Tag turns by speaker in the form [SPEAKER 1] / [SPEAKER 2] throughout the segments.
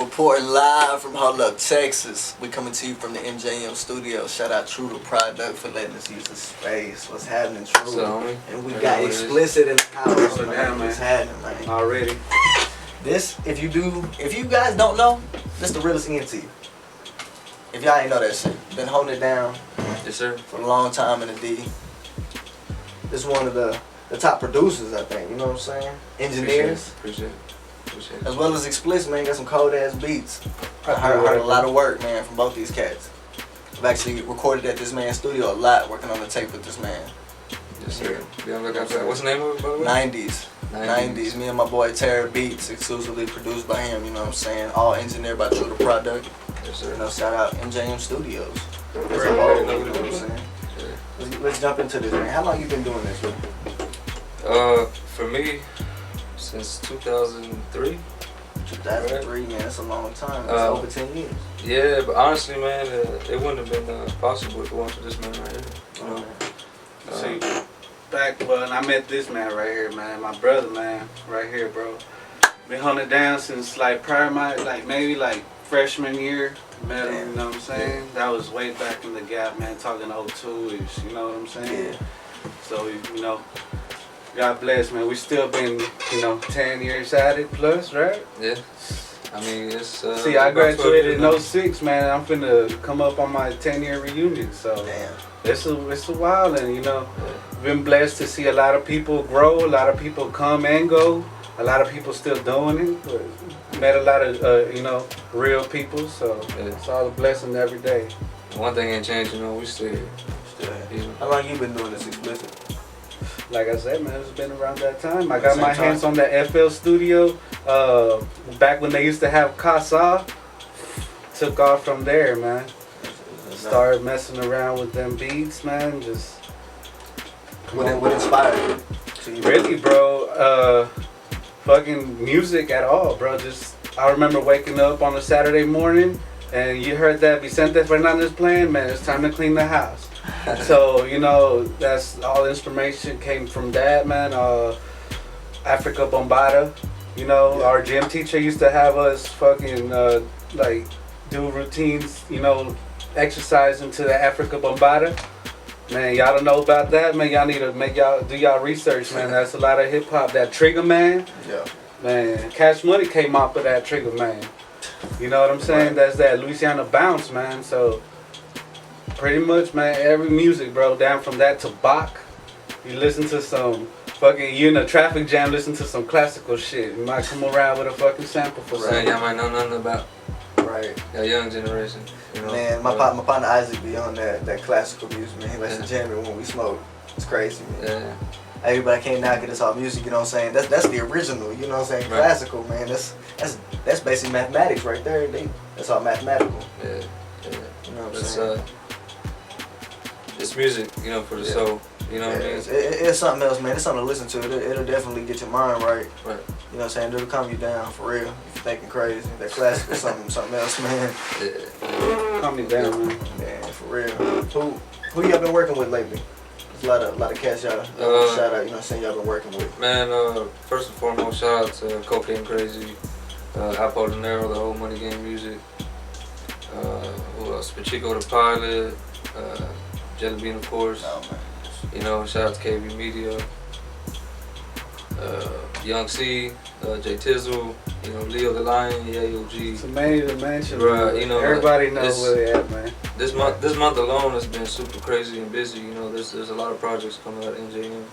[SPEAKER 1] Reporting live from Holdup, Texas. We coming to you from the MJM studio. Shout out Tru Da Produk for letting us use the space. What's happening, Tru?
[SPEAKER 2] So,
[SPEAKER 1] and we got Explicit in the house. What's happening, man?
[SPEAKER 2] Already.
[SPEAKER 1] This, if you guys don't know, this the realest ENT. If y'all ain't know that shit, been holding it down.
[SPEAKER 2] Yes, sir.
[SPEAKER 1] For a long time in the D. This is one of the top producers, I think. You know what I'm saying? Engineers.
[SPEAKER 2] Appreciate it.
[SPEAKER 1] As well as Explicit, man, got some cold ass beats. I heard a lot of work, man, from both these cats. I've actually recorded at this man's studio a lot, working on the tape with this man.
[SPEAKER 2] Yes, sir. What's the name of it, by the way?
[SPEAKER 1] 90s. Me and my boy Terry Beats, exclusively produced by him. You know what I'm saying? All engineered by Tru Da Produk.
[SPEAKER 2] Yes, sir.
[SPEAKER 1] You know, shout out MJM Studios.
[SPEAKER 2] You know
[SPEAKER 1] what I'm saying? Let's jump into this, man. How long you been doing this?
[SPEAKER 2] For me, since 2003.
[SPEAKER 1] 2003, man, that's a long time. That's over 10 years.
[SPEAKER 2] Yeah, but honestly, man, it wouldn't have been possible if it weren't for this man right here. You know?
[SPEAKER 3] See, back when I met this man right here, man, my brother, man, right here, bro. Been holding it down since like prior my, maybe freshman year. Met him, you know what I'm saying? That was way back in the gap, man, talking 02-ish, you know what I'm saying?
[SPEAKER 1] Yeah.
[SPEAKER 3] So, you know, God bless, man. We still been, 10 years at it plus, right?
[SPEAKER 2] Yeah. I mean, it's...
[SPEAKER 3] See, I graduated in 06, man. I'm finna come up on my 10-year reunion, so...
[SPEAKER 1] Damn.
[SPEAKER 3] It's a while, and, been blessed to see a lot of people grow, a lot of people come and go, a lot of people still doing it, but met a lot of, real people, so it's all a blessing every day.
[SPEAKER 2] One thing ain't changed, we still here.
[SPEAKER 1] How long you been doing this Explicit?
[SPEAKER 3] Like I said, man, it's been around that time. I got my hands on the FL studio back when they used to have Casa. Took off from there, man. Started messing around with them beats, man. Just
[SPEAKER 1] what inspired you?
[SPEAKER 3] Really, bro. Fucking music at all, bro. Just I remember waking up on a Saturday morning and you heard that Vicente Fernandez playing, man. It's time to clean the house. So, that's all inspiration came from that, man. Africa Bombada, our gym teacher used to have us fucking, do routines, exercising to the Africa Bombada. Man, y'all don't know about that, man. Y'all need to do y'all research, man. That's a lot of hip hop. That Trigger Man.
[SPEAKER 1] Yeah.
[SPEAKER 3] Man, Cash Money came off of that Trigger Man. You know what I'm saying?
[SPEAKER 1] Right.
[SPEAKER 3] That's that Louisiana bounce, man. So, pretty much, man, every music, bro, down from that to Bach. You listen to some fucking, you in a traffic jam, listen to some classical shit. You might come around with a fucking sample for something.
[SPEAKER 2] Y'all might know nothing about.
[SPEAKER 1] Right.
[SPEAKER 2] That young generation.
[SPEAKER 1] Man, my partner Isaac be on that classical music, man. He likes to jam it when we smoke. It's crazy, man.
[SPEAKER 2] Yeah.
[SPEAKER 1] Everybody can't knock it. It's all music, you know what I'm saying? That's the original, you know what I'm saying?
[SPEAKER 2] Right.
[SPEAKER 1] Classical, man. That's basically mathematics right there. That's all mathematical.
[SPEAKER 2] Yeah.
[SPEAKER 1] You know what I'm saying?
[SPEAKER 2] It's music, for the soul. You know what I mean?
[SPEAKER 1] It's something else, man. It's something to listen to. It'll definitely get your mind right.
[SPEAKER 2] Right.
[SPEAKER 1] You know what I'm saying? It'll calm you down for real. If you're thinking crazy, that classical something else, man.
[SPEAKER 2] Yeah.
[SPEAKER 3] Calm me down, man.
[SPEAKER 1] Man, for real. Who y'all been working with lately? There's a lot of cats y'all shout out. You know what I'm saying? Y'all been working with.
[SPEAKER 2] Man, first and foremost, shout out to Cocaine Crazy, Apollinaire, the whole Money Game Music. Who else? Pachico the Pilot, JellyBean, of course.
[SPEAKER 1] Oh, man.
[SPEAKER 2] Shout out to KB Media, Young C, J Tizzle, Leo the Lion, YOG.
[SPEAKER 3] So many to mention,
[SPEAKER 2] Bruh,
[SPEAKER 3] everybody knows where they at, man.
[SPEAKER 2] This month alone has been super crazy and busy. There's a lot of projects coming out in MJM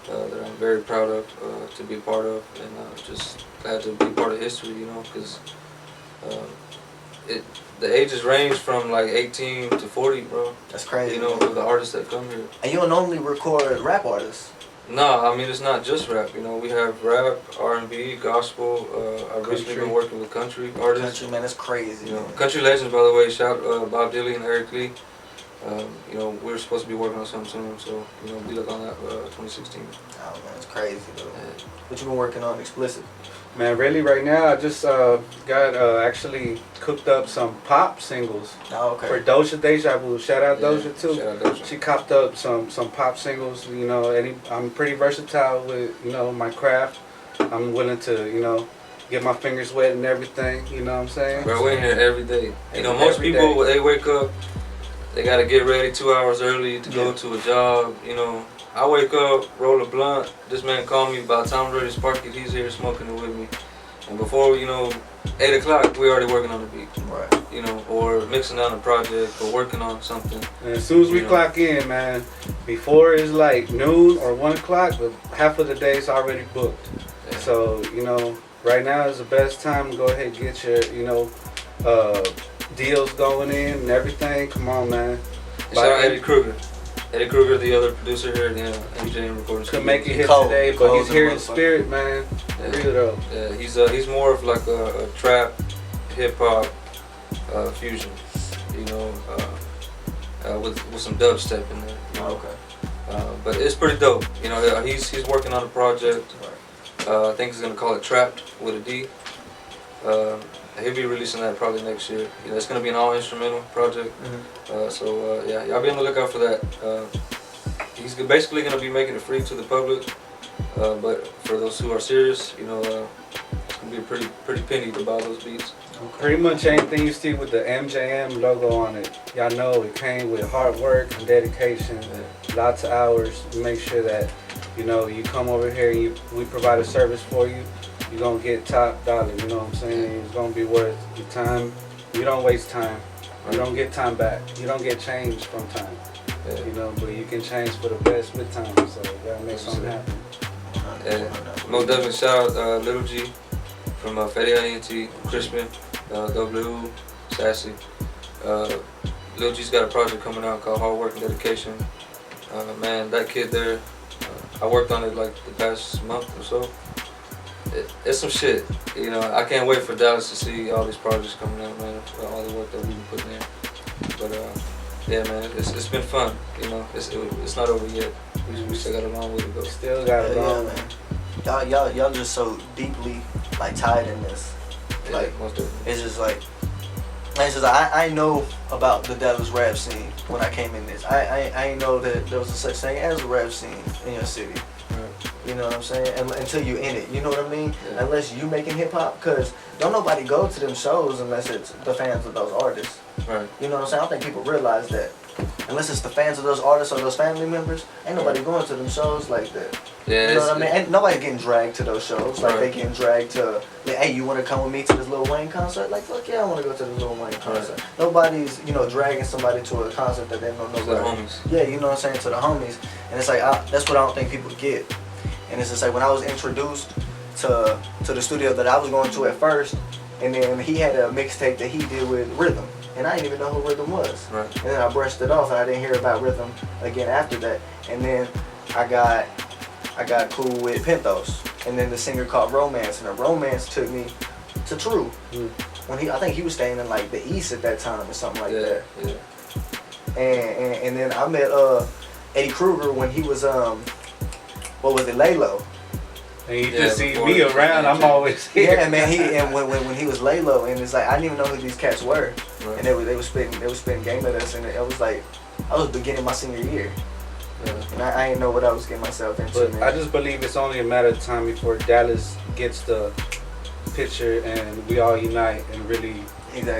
[SPEAKER 2] that I'm very proud of to be a part of, and just glad to be part of history. Because the ages range from 18 to 40, bro.
[SPEAKER 1] That's crazy.
[SPEAKER 2] Of the artists that come here.
[SPEAKER 1] And you don't normally record rap artists.
[SPEAKER 2] No, I mean it's not just rap. We have rap, R&B, gospel. I've recently been working with country artists.
[SPEAKER 1] Country, man, that's crazy.
[SPEAKER 2] Country legends, by the way. Shout Bob Dylan and Eric Lee. We're supposed to be working on something soon, so be looking on that 2016.
[SPEAKER 1] Oh man, it's crazy though. Yeah. What you been working on Explicit?
[SPEAKER 3] Man, really, right now I just got actually cooked up some pop singles for Doja Deja Vu. Shout out Doja too.
[SPEAKER 2] Shout out Doja.
[SPEAKER 3] She copped up some pop singles. I'm pretty versatile with my craft. I'm willing to get my fingers wet and everything. You know what I'm saying?
[SPEAKER 2] Bro, we're in here every day. You know, most people, they wake up, they gotta get ready 2 hours early to go to a job. You know, I wake up, roll a blunt. This man called me. By the time I'm ready to spark it, he's here smoking it with me. And before, 8 o'clock, we already working on the beat.
[SPEAKER 1] Right.
[SPEAKER 2] You know, or mixing down a project or working on something.
[SPEAKER 3] And as soon as we clock in, man, before it's like noon or 1 o'clock, but half of the day is already booked.
[SPEAKER 2] Yeah.
[SPEAKER 3] So, right now is the best time to go ahead and get your, deals going in and everything. Come on, man.
[SPEAKER 2] Shout out Eddie Kruger. Eddie Kruger, the other producer here at the MJ Recording
[SPEAKER 3] Could make it hit today, but he's here in spirit, man.
[SPEAKER 2] Yeah.
[SPEAKER 3] Real though.
[SPEAKER 2] Yeah, he's more of like a trap, hip hop fusion, with some dubstep in there.
[SPEAKER 1] Okay.
[SPEAKER 2] But it's pretty dope. He's working on a project. I think he's gonna call it Trapped with a D. He'll be releasing that probably next year. It's gonna be an all instrumental project.
[SPEAKER 1] Mm-hmm.
[SPEAKER 2] I'll be on the lookout for that. He's basically gonna be making it free to the public. But for those who are serious, it's gonna be a pretty penny to buy those beats.
[SPEAKER 3] Okay. Pretty much anything you see with the MJM logo on it, y'all know it came with hard work and dedication, lots of hours to make sure that you come over here and we provide a service for you. You're gonna get top dollar. You know what I'm saying? It's gonna be worth your time. You don't waste time. You don't get time back. You don't get change from time. But you can change for the best with time. So you gotta make something happen.
[SPEAKER 2] Most definitely shout out Little G from Fetty INT, Crispin, W, Sassy. Lil G's got a project coming out called Hard Work and Dedication. Man, that kid there, I worked on it like the past month or so. It's some shit. I can't wait for Dallas to see all these projects coming out, man. All the work that we've been putting in. But yeah, man, it's been fun. It's not over yet. We still got a long way to go.
[SPEAKER 3] Still got a long way.
[SPEAKER 1] Y'all just so deeply tied in this. It's just I know about the Dallas rap scene when I came in this. I ain't know that there was a such thing as a rap scene in your city. You know what I'm saying? And until you in it, you know what I mean? Yeah. Unless you making hip hop, cause don't nobody go to them shows unless it's the fans of those artists.
[SPEAKER 2] Right.
[SPEAKER 1] You know what I'm saying? I don't think people realize that. Unless it's the fans of those artists or those family members, ain't nobody going to them shows like that.
[SPEAKER 2] Yeah,
[SPEAKER 1] you know what I mean? Ain't nobody getting dragged to those shows. Like they getting dragged to, hey, you want to come with me to this Lil Wayne concert? Like, fuck yeah, I want to go to this Lil Wayne concert. Right. Nobody's, dragging somebody to a concert that they don't know.
[SPEAKER 2] To the homies.
[SPEAKER 1] Yeah, you know what I'm saying? To the homies. And it's like, that's what I don't think people get. And it's just like when I was introduced to the studio that I was going to at first, and then he had a mixtape that he did with Rhythm. And I didn't even know who Rhythm was.
[SPEAKER 2] Right.
[SPEAKER 1] And then I brushed it off and I didn't hear about Rhythm again after that. And then I got cool with Penthos. And then the singer called Romance, and the Romance took me to Tru. When I think he was staying in like the East at that time or something like that.
[SPEAKER 2] Yeah.
[SPEAKER 1] And then I met Eddie Kruger when he was what was it, Laylo.
[SPEAKER 3] And you just see me around, I'm always here.
[SPEAKER 1] Yeah, man. When he was Laylo, and it's like I didn't even know who these cats were, and they was spitting game at us, and it was like I was beginning my senior year, and I didn't know what I was getting myself into.
[SPEAKER 3] But man, I just believe it's only a matter of time before Dallas gets the picture, and we all unite and really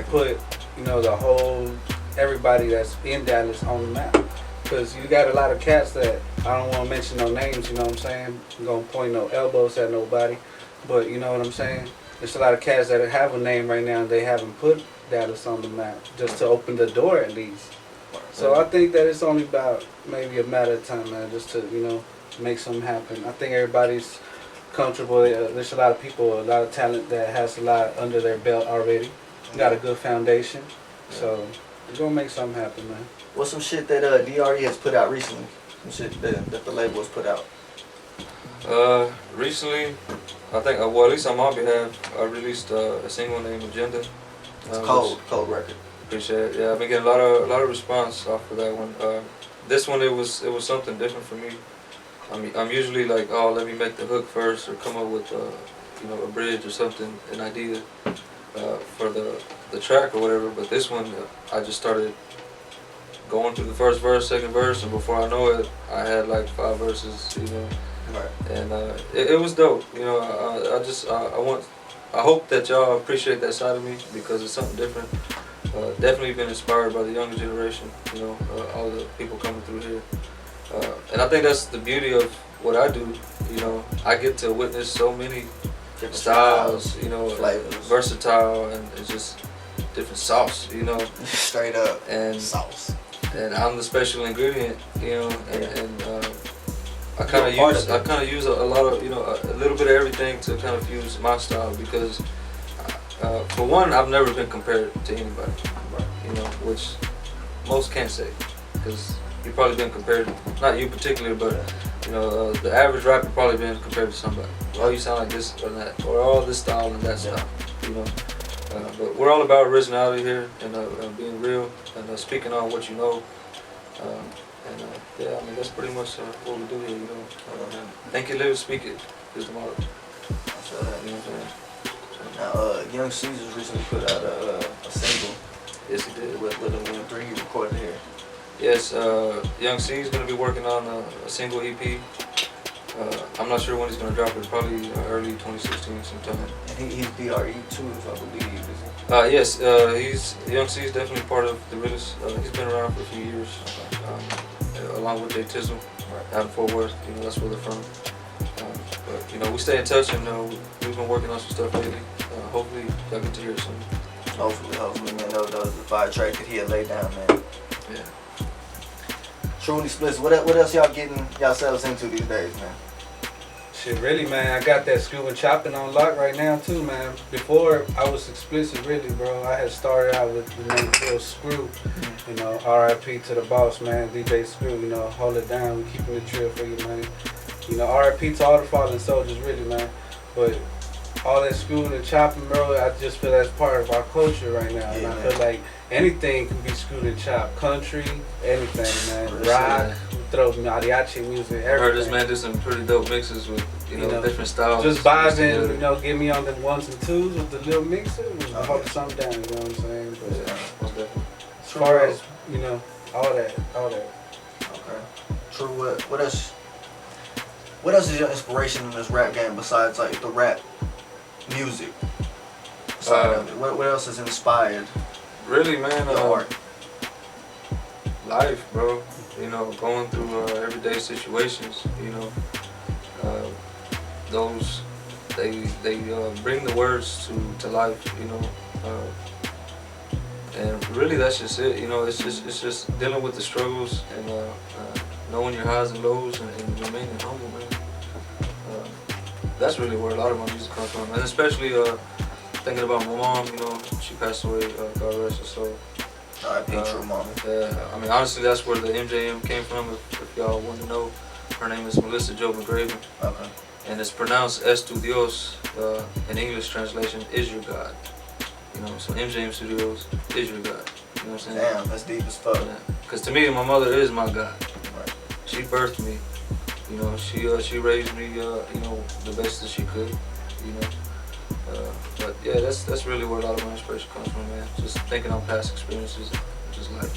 [SPEAKER 3] put the whole everybody that's in Dallas on the map. Because you got a lot of cats that, I don't want to mention no names, you know what I'm saying? I'm going to point no elbows at nobody. But you know what I'm saying? There's a lot of cats that have a name right now and they haven't put Dallas on the map. Just to open the door at least. So I think that it's only about maybe a matter of time, man. Just to, make something happen. I think everybody's comfortable. There's a lot of people, a lot of talent that has a lot under their belt already. Got a good foundation. So we're going to make something happen, man.
[SPEAKER 1] What's some shit that DRE has put out recently? Some shit that the label has put out?
[SPEAKER 2] Recently, I think, well, at least on my behalf, I released a single named Agenda.
[SPEAKER 1] It's cold record.
[SPEAKER 2] Appreciate it. Yeah, I've been getting a lot of response off of that one. This one, it was something different for me. I'm usually like, oh, let me make the hook first, or come up with a bridge or something, an idea for the track or whatever. But this one, I just started going through the first verse, second verse, and before I know it, I had like 5 verses,
[SPEAKER 1] Right.
[SPEAKER 2] And it was dope. I want I hope that y'all appreciate that side of me because it's something different. Definitely been inspired by the younger generation, you know, all the people coming through here. And I think that's the beauty of what I do, you know. I get to witness so many
[SPEAKER 1] Different
[SPEAKER 2] styles, you know,
[SPEAKER 1] flavors,
[SPEAKER 2] versatile, and it's just different sauce, you know.
[SPEAKER 1] Straight up,
[SPEAKER 2] and
[SPEAKER 1] sauce.
[SPEAKER 2] And I'm the special ingredient, you know, and I kind of use a lot of, you know, a little bit of everything to kind of fuse my style because, for one, I've never been compared to anybody, you know, which most can't say, because you've probably been compared, not you particularly, but you know, the average rapper probably been compared to somebody. Oh, you sound like this or that, or all this style and that style, you know. But we're all about originality here and being real and speaking on what you know. Yeah, I mean that's pretty much what we do here, you know. Think it, live it, speak it is the motto.
[SPEAKER 1] So,
[SPEAKER 2] You know what I'm saying?
[SPEAKER 1] now, Young Caesars recently put out a single.
[SPEAKER 2] Yes, he did.
[SPEAKER 1] With the three he recorded here.
[SPEAKER 2] Yes, Young C is going to be working on a single EP. I'm not sure when he's going to drop it, probably early 2016 sometime.
[SPEAKER 1] And he's DRE too, if I believe, isn't he?
[SPEAKER 2] Yes, Young C is definitely part of the realest. He's been around for a few years, along with Jay Tism out in Fort Worth. You know, that's where they're from. But you know, we stay in touch, and we've been working on some stuff lately. Hopefully, y'all get to hear it soon.
[SPEAKER 1] Hopefully, man. That was the fire track that he had laid down, man.
[SPEAKER 2] Yeah.
[SPEAKER 1] Truly Explicit. What else y'all getting yourselves into these days, man?
[SPEAKER 3] Shit, really, man. I got that screw and chopping on lock right now, too, man. Before I was Explicit, really, bro. I had started out with the name Bill Screw. You know, R.I.P. to the boss, man. DJ Screw, you know, hold it down. We keeping it real for you, man. You know, R.I.P. to all the fallen soldiers, really, man. But all that screwing and chopping, bro, I just feel that's part of our culture right now. And I feel like anything can be screwed and chopped. Country, anything, man. Rock, throw mariachi music, everything.
[SPEAKER 2] I heard this man do some pretty dope mixes with, you know different styles.
[SPEAKER 3] Just vibing, you know, get me on the ones and twos with the little mixer and hold something down, you know what I'm saying? But
[SPEAKER 2] yeah,
[SPEAKER 3] as far as, you know, all that.
[SPEAKER 1] Okay. True. What else is your inspiration in this rap game besides like the rap music side of it? What else has inspired?
[SPEAKER 2] Really, man,
[SPEAKER 1] your art?
[SPEAKER 2] Life, bro. You know, going through everyday situations. You know, those they bring the words to life. You know, and really that's just it. You know, it's just dealing with the struggles and knowing your highs and lows and remaining humble, man. That's really where a lot of my music comes from, and especially thinking about my mom. You know, she passed away. God rest her soul.
[SPEAKER 1] R.I.P. True Mom.
[SPEAKER 2] I mean, honestly, that's where the MJM came from. If y'all want to know, her name is Melissa Jo McGraven.
[SPEAKER 1] Okay.
[SPEAKER 2] And it's pronounced Es Tu Dios. In English translation, is your God. You know, so MJM Studios is your God. You know what I'm saying?
[SPEAKER 1] Damn, that's deep as fuck.
[SPEAKER 2] Because to me, my mother is my God.
[SPEAKER 1] Right.
[SPEAKER 2] She birthed me. You know, she raised me. You know, the best that she could. You know. But yeah, that's really where a lot of my inspiration comes from, man. Just thinking on past experiences, just life.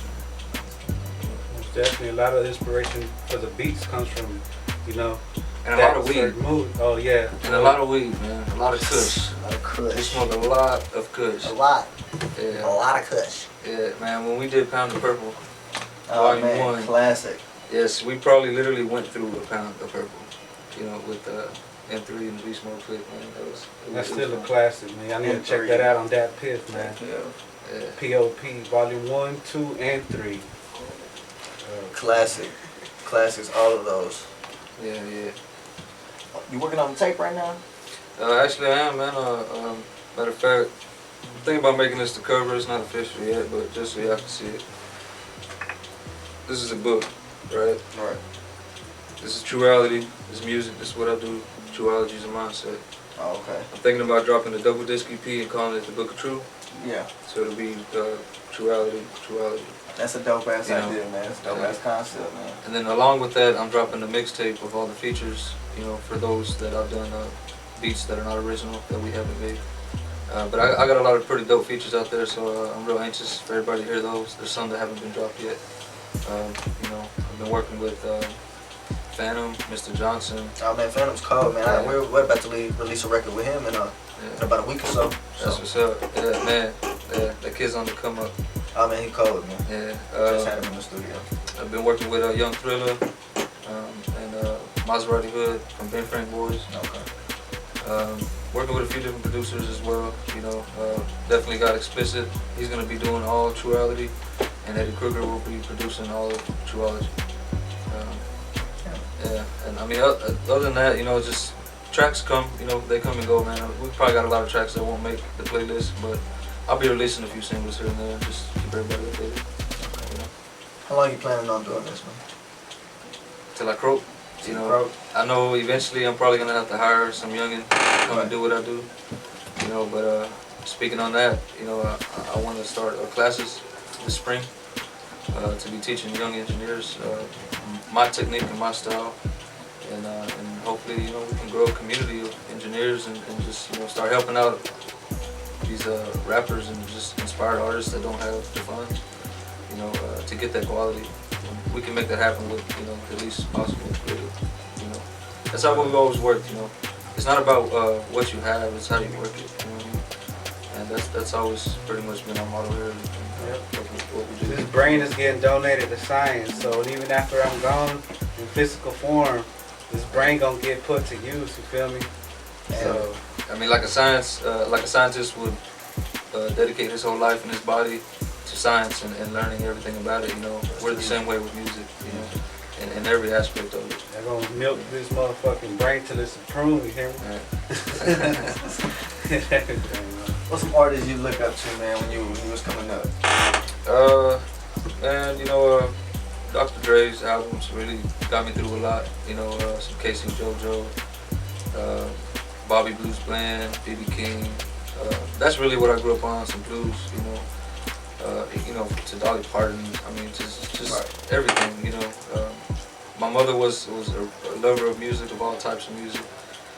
[SPEAKER 3] Most definitely, a lot of inspiration for the beats comes from, you know,
[SPEAKER 2] and a lot of weed.
[SPEAKER 3] Mood. Oh yeah.
[SPEAKER 2] And a lot of weed, man. A lot of kush.
[SPEAKER 1] A lot of kush.
[SPEAKER 2] We smoke a lot of kush.
[SPEAKER 1] A lot.
[SPEAKER 2] Yeah.
[SPEAKER 1] A lot of kush.
[SPEAKER 2] Yeah, man. When we did Pound of Purple,
[SPEAKER 1] oh
[SPEAKER 2] Volume
[SPEAKER 1] man,
[SPEAKER 2] 1.
[SPEAKER 1] Classic.
[SPEAKER 2] Yes, we probably literally went through a pound of purple. You know, with M3 and the Beast Mode clip, man.
[SPEAKER 3] That's still a classic, man. I need to check that out on that Piff, man.
[SPEAKER 2] Yeah.
[SPEAKER 3] P.O.P. Volume 1, 2, and 3.
[SPEAKER 1] Classics, all of those.
[SPEAKER 2] Yeah.
[SPEAKER 1] You working on the tape right now?
[SPEAKER 2] Actually, I am, man. Matter of fact, I'm thinking about making this the cover. It's not official yet, but just so y'all can see it. This is a book, right?
[SPEAKER 1] Right.
[SPEAKER 2] This is Truality. This is music. This is what I do. Truology is a mindset.
[SPEAKER 1] Oh, okay.
[SPEAKER 2] I'm thinking about dropping a double disc EP and calling it the Book of True.
[SPEAKER 1] Yeah.
[SPEAKER 2] So it'll be Truality.
[SPEAKER 1] That's a dope ass idea, man. That's a dope ass concept, man.
[SPEAKER 2] And then along with that, I'm dropping a mixtape of all the features, you know, for those that I've done beats that are not original, that we haven't made. But I got a lot of pretty dope features out there, so I'm real anxious for everybody to hear those. There's some that haven't been dropped yet. You know, I've been working with Phantom, Mr. Johnson.
[SPEAKER 1] Oh man, Phantom's cold, man. We're about to release a record with him in
[SPEAKER 2] Yeah.
[SPEAKER 1] about a week or so.
[SPEAKER 2] That's what's up. Yeah, man. Yeah, that kid's on the come up.
[SPEAKER 1] Oh man, he cold, man.
[SPEAKER 2] Yeah.
[SPEAKER 1] Just had him in the studio.
[SPEAKER 2] I've been working with Young Thriller and Maserati Hood from Ben Frank Boys.
[SPEAKER 1] Okay.
[SPEAKER 2] Working with a few different producers as well. You know, definitely got Explicit. He's gonna be doing all Truality, and Eddie Kruger will be producing all of Truology. Yeah, and I mean, other than that, you know, just tracks come, you know, they come and go, man. We probably got a lot of tracks that won't make the playlist, but I'll be releasing a few singles here and there, just keep everybody updated. You know.
[SPEAKER 1] How long you planning on doing this, man?
[SPEAKER 2] Till I croak. You know, I know eventually I'm probably gonna have to hire some youngin' to come and do what I do. You know, but speaking on that, you know, I want to start classes this spring to be teaching young engineers my technique and my style, and hopefully, you know, we can grow a community of engineers and just, you know, start helping out these rappers and just inspired artists that don't have the funds, you know, to get that quality. We can make that happen with, you know, the least possible creative, you know. That's how we've always worked, you know. It's not about what you have, it's how you work it, you know what I mean? And that's always pretty much been our motto here. What we do.
[SPEAKER 3] This brain is getting donated to science, so even after I'm gone in physical form, this brain gonna get put to use, you feel me?
[SPEAKER 2] So, I mean, like a scientist would dedicate his whole life and his body to science and learning everything about it, you know. We're the same way with music, you know, in every aspect of it.
[SPEAKER 3] They're gonna milk this motherfucking brain till it's a prune, you hear me?
[SPEAKER 2] Right.
[SPEAKER 1] What's some artists you look up to, man, when you was coming up?
[SPEAKER 2] Man, you know, Dr. Dre's albums really got me through a lot. You know, some Casey JoJo, Bobby Blues Bland, B.B. King. That's really what I grew up on, some blues, you know, to Dolly Parton. I mean, just everything, you know. My mother was a lover of music, of all types of music,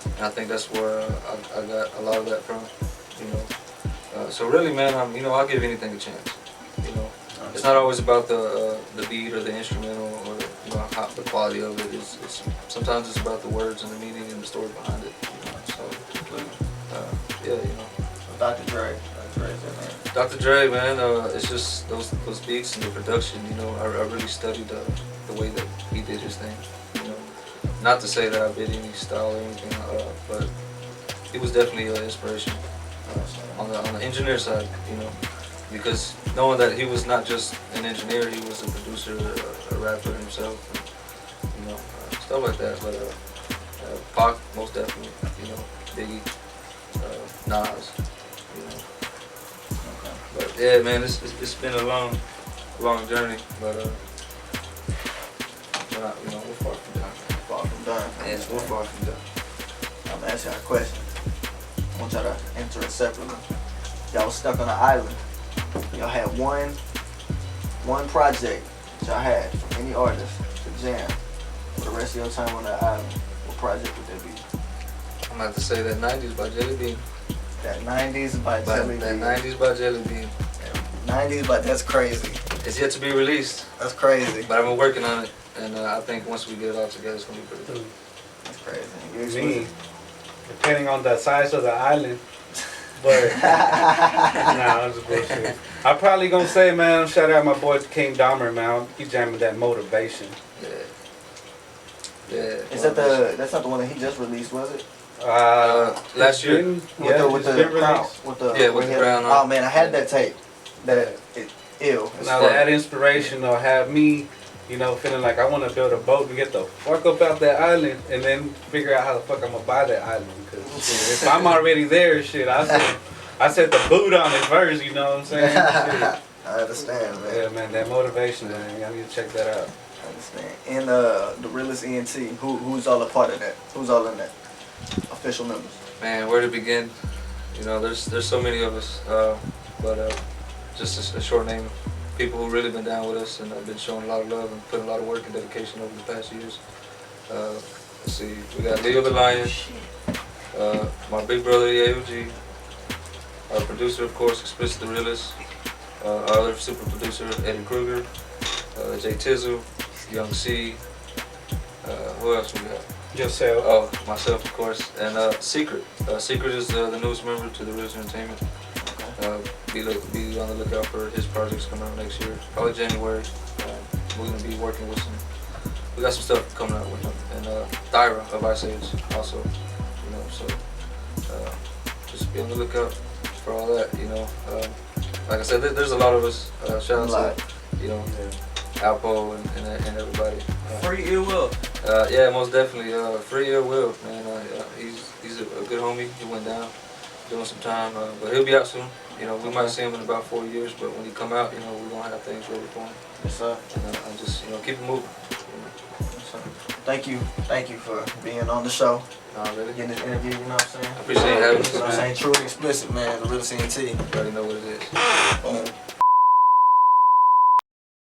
[SPEAKER 2] and I think that's where I got a lot of that from, you know. So really, man, I'll give anything a chance. You know, it's not always about the beat or the instrumental or the quality of it. It's sometimes it's about the words and the meaning and the story behind it. You know? So yeah, you know.
[SPEAKER 1] Dr. Dre.
[SPEAKER 2] Dr. Dre, man, it's just those beats and the production. You know, I really studied the way that he did his thing. You know, not to say that I did any style or anything, but it was definitely an inspiration. On the engineer side, you know, because knowing that he was not just an engineer, he was a producer, a rapper himself, and, you know, stuff like that. But Pac, most definitely, you know, Biggie, Nas, you know.
[SPEAKER 1] Okay.
[SPEAKER 2] But yeah, man, it's been a long journey, but you know, we're far from done.
[SPEAKER 1] Far from done.
[SPEAKER 2] Yeah, we're far from done.
[SPEAKER 1] I'm gonna ask y'all a question. I want y'all to answer it separately. Y'all was stuck on an island. Y'all had one project that y'all had from any artist to jam for the rest of your time on that island. What project would that be?
[SPEAKER 2] I'm gonna have to say that 90s by JellyBean.
[SPEAKER 1] That 90s by JellyBean.
[SPEAKER 2] That 90s by JellyBean.
[SPEAKER 1] 90s, but that's crazy.
[SPEAKER 2] It's yet to be released.
[SPEAKER 1] That's crazy.
[SPEAKER 2] But I've been working on it, and I think once we get it all together, it's gonna be pretty cool.
[SPEAKER 1] That's crazy.
[SPEAKER 3] Me, depending on the size of the island, but nah, that's bullshit. I'm probably gonna say, man, shout out my boy King Dahmer, man. He jamming that motivation.
[SPEAKER 2] Yeah. Yeah.
[SPEAKER 1] Is that that's not the one that he just released, was it?
[SPEAKER 2] Last year.
[SPEAKER 1] With the crown. With the crown. Oh man, I had that tape. Ew.
[SPEAKER 3] Now that inspirational have me, you know, feeling like I want to build a boat and get the fuck up out that island and then figure out how the fuck I'm gonna buy that island. Cause if I'm already there, shit, I set the boot on it first. You know what I'm saying? Shit.
[SPEAKER 1] I understand, man.
[SPEAKER 3] Yeah, man, that motivation, man. Y'all need to check that out.
[SPEAKER 1] I understand. And the Realest ENT, who's all a part of that? Who's all in that? Official members.
[SPEAKER 2] Man, where to begin? You know, there's so many of us, but just a short name. People who really been down with us and have been showing a lot of love and putting a lot of work and dedication over the past years. Let's see, we got Leo the Lion, my big brother AOG, our producer of course, Explicit Da Realest, our other super producer Eddie Kruger, Jay Tizzle, Young C. Who else we got?
[SPEAKER 3] Yourself.
[SPEAKER 2] Oh, myself, of course, and Secret. Secret is the newest member to the Realest Entertainment. Be on the lookout for his projects coming out next year, probably January. We're gonna be working with some. We got some stuff coming out with him, and Thyra of Ice Age also. You know, so just be on the lookout for all that. You know, like I said, there's a lot of us. Shout out to Alpo and everybody.
[SPEAKER 1] Free Ill Will.
[SPEAKER 2] Yeah, most definitely. Free Ill Will, man. He's a good homie. He went down doing some time, but he'll be out soon. You know, we might see him in about 4 years, but when he come out, you know, we're gonna have things ready for him.
[SPEAKER 1] Yes, sir.
[SPEAKER 2] And just, you know, keep it moving.
[SPEAKER 1] Yes, sir. Thank you for being on the show.
[SPEAKER 2] Nah, really.
[SPEAKER 1] Getting this interview, you know what I'm saying?
[SPEAKER 2] I appreciate having us.
[SPEAKER 1] You know what I'm saying? True and explicit, man. The Realest CNT.
[SPEAKER 2] You already know what it is.